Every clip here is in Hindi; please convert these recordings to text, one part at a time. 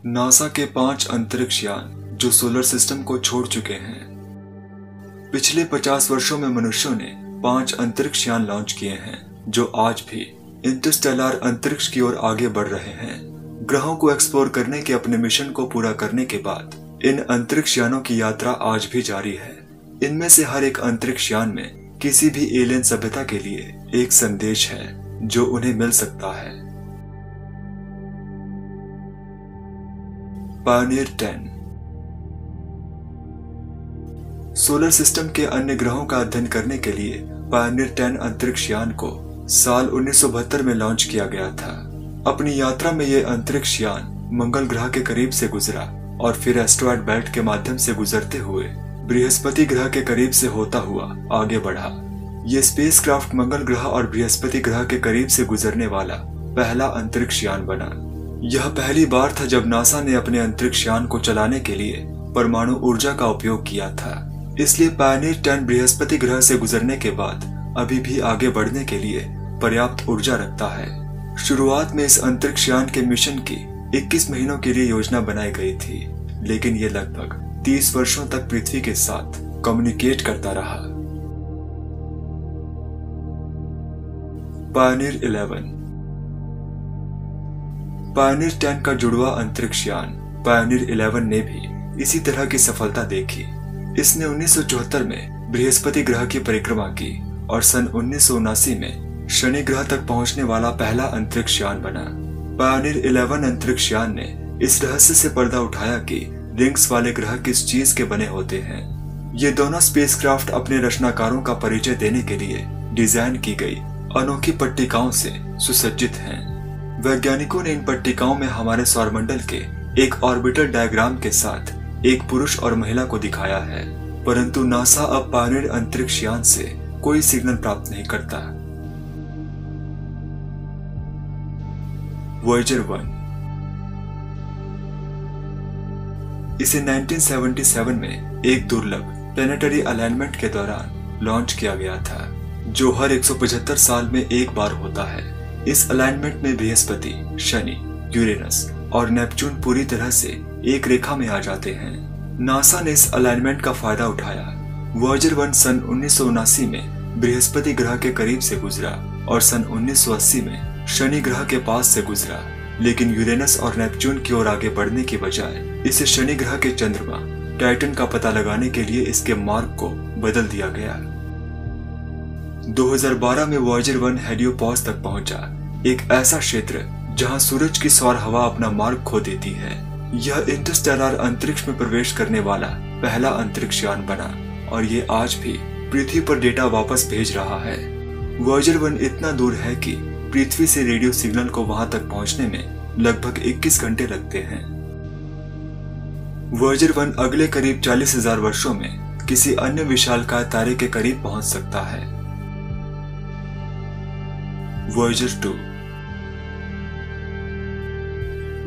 नासा के 5 अंतरिक्ष यान जो सोलर सिस्टम को छोड़ चुके हैं। पिछले 50 वर्षों में मनुष्यों ने 5 अंतरिक्ष यान लॉन्च किए हैं जो आज भी इंटरस्टेलर अंतरिक्ष की ओर आगे बढ़ रहे हैं। ग्रहों को एक्सप्लोर करने के अपने मिशन को पूरा करने के बाद इन अंतरिक्ष यानों की यात्रा आज भी जारी है। इनमें से हर एक अंतरिक्ष यान में किसी भी एलियन सभ्यता के लिए एक संदेश है जो उन्हें मिल सकता है। पायनियर 10 सोलर सिस्टम के अन्य ग्रहों का अध्ययन करने के लिए पायनियर 10 अंतरिक्ष यान को साल 1972 में लॉन्च किया गया था। अपनी यात्रा में यह अंतरिक्ष यान मंगल ग्रह के करीब से गुजरा और फिर एस्टेरॉयड बेल्ट के माध्यम से गुजरते हुए बृहस्पति ग्रह के करीब से होता हुआ आगे बढ़ा। ये स्पेसक्राफ्ट मंगल ग्रह और बृहस्पति ग्रह के करीब से गुजरने वाला पहला अंतरिक्ष यान बना। यह पहली बार था जब नासा ने अपने अंतरिक्ष यान को चलाने के लिए परमाणु ऊर्जा का उपयोग किया था। इसलिए पायनियर 10 बृहस्पति ग्रह से गुजरने के बाद अभी भी आगे बढ़ने के लिए पर्याप्त ऊर्जा रखता है। शुरुआत में इस अंतरिक्ष यान के मिशन की 21 महीनों के लिए योजना बनाई गई थी, लेकिन यह लगभग 30 वर्षों तक पृथ्वी के साथ कम्युनिकेट करता रहा। पायनियर 11 पायनियर 10 का जुड़वा अंतरिक्ष यान पायनियर 11 ने भी इसी तरह की सफलता देखी। इसने 1974 में बृहस्पति ग्रह की परिक्रमा की और सन 1979 में शनि ग्रह तक पहुंचने वाला पहला अंतरिक्ष यान बना। पायनियर 11 अंतरिक्ष यान ने इस रहस्य से पर्दा उठाया कि रिंग्स वाले ग्रह किस चीज के बने होते हैं। ये दोनों स्पेसक्राफ्ट अपने रचनाकारों का परिचय देने के लिए डिजाइन की गई अनोखी पट्टिकाओं से सुसज्जित हैं। वैज्ञानिकों ने इन पट्टिकाओं में हमारे सौरमंडल के एक ऑर्बिटल डायग्राम के साथ एक पुरुष और महिला को दिखाया है, परंतु नासा अब पायनियर अंतरिक्ष यान से कोई सिग्नल प्राप्त नहीं करता। वॉयेजर 1 इसे 1977 में एक दुर्लभ प्लेनेटरी अलाइनमेंट के दौरान लॉन्च किया गया था, जो हर 175 साल में एक बार होता है। इस अलाइनमेंट में बृहस्पति, शनि, यूरेनस और नेपच्यून पूरी तरह से एक रेखा में आ जाते हैं। नासा ने इस अलाइनमेंट का फायदा उठाया। वॉयेजर 1 सन 1979 में बृहस्पति ग्रह के करीब से गुजरा और सन 1980 में शनि ग्रह के पास से गुजरा, लेकिन यूरेनस और नेपच्यून की ओर आगे बढ़ने की बजाय इसे शनि ग्रह के चंद्रमा टाइटन का पता लगाने के लिए इसके मार्ग को बदल दिया गया। 2012 में वॉयेजर 1 हेलियोपॉज तक पहुंचा, एक ऐसा क्षेत्र जहां सूरज की सौर हवा अपना मार्ग खो देती है। यह इंटरस्टेलर अंतरिक्ष में प्रवेश करने वाला पहला अंतरिक्ष यान बना और ये आज भी पृथ्वी पर डेटा वापस भेज रहा है। वॉयेजर 1 इतना दूर है कि पृथ्वी से रेडियो सिग्नल को वहां तक पहुंचने में लगभग 21 घंटे लगते हैं। वॉयेजर 1 अगले करीब 40,000 वर्षों में किसी अन्य विशालकाय तारे के करीब पहुंच सकता है। वॉयेजर 2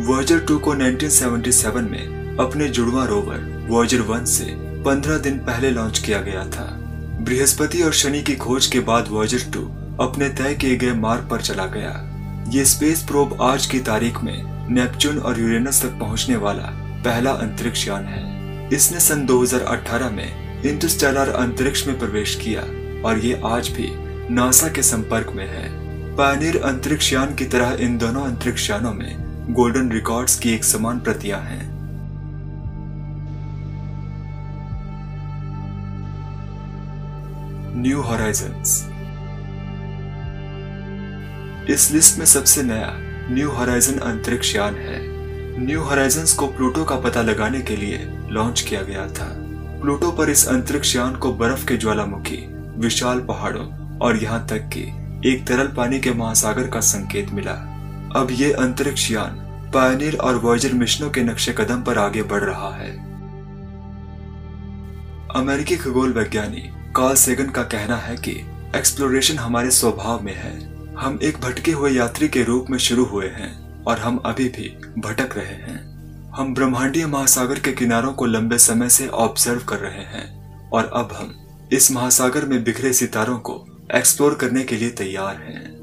वॉयेजर 2 को 1977 में अपने जुड़वा रोवर वॉयेजर 1 से 15 दिन पहले लॉन्च किया गया था। बृहस्पति और शनि की खोज के बाद वॉयेजर 2 अपने तय किए गए मार्ग पर चला गया। ये स्पेस प्रोब आज की तारीख में नेपच्यून और यूरेनस तक पहुंचने वाला पहला अंतरिक्ष यान है। इसने सन 2018 में इंटरस्टेलर अंतरिक्ष में प्रवेश किया और ये आज भी नासा के संपर्क में है। पायनियर अंतरिक्ष यान की तरह इन दोनों अंतरिक्ष यानों में गोल्डन रिकॉर्ड्स की एक समान प्रतियां हैं। न्यू हॉराइजन्स इस लिस्ट में सबसे नया न्यू हॉराइजन अंतरिक्ष यान है। न्यू हॉराइजन्स को प्लूटो का पता लगाने के लिए लॉन्च किया गया था। प्लूटो पर इस अंतरिक्ष यान को बर्फ के ज्वालामुखी, विशाल पहाड़ों और यहाँ तक कि एक तरल पानी के महासागर का संकेत मिला। अब ये अंतरिक्ष यान पायनियर और वॉयेजर मिशनों के नक्शे कदम पर आगे बढ़ रहा है। अमेरिकी खगोल वैज्ञानिक कार्ल सेगन का कहना है कि एक्सप्लोरेशन हमारे स्वभाव में है। हम एक भटके हुए यात्री के रूप में शुरू हुए हैं और हम अभी भी भटक रहे हैं। हम ब्रह्मांडीय महासागर के किनारों को लंबे समय से ऑब्जर्व कर रहे हैं और अब हम इस महासागर में बिखरे सितारों को एक्सप्लोर करने के लिए तैयार हैं।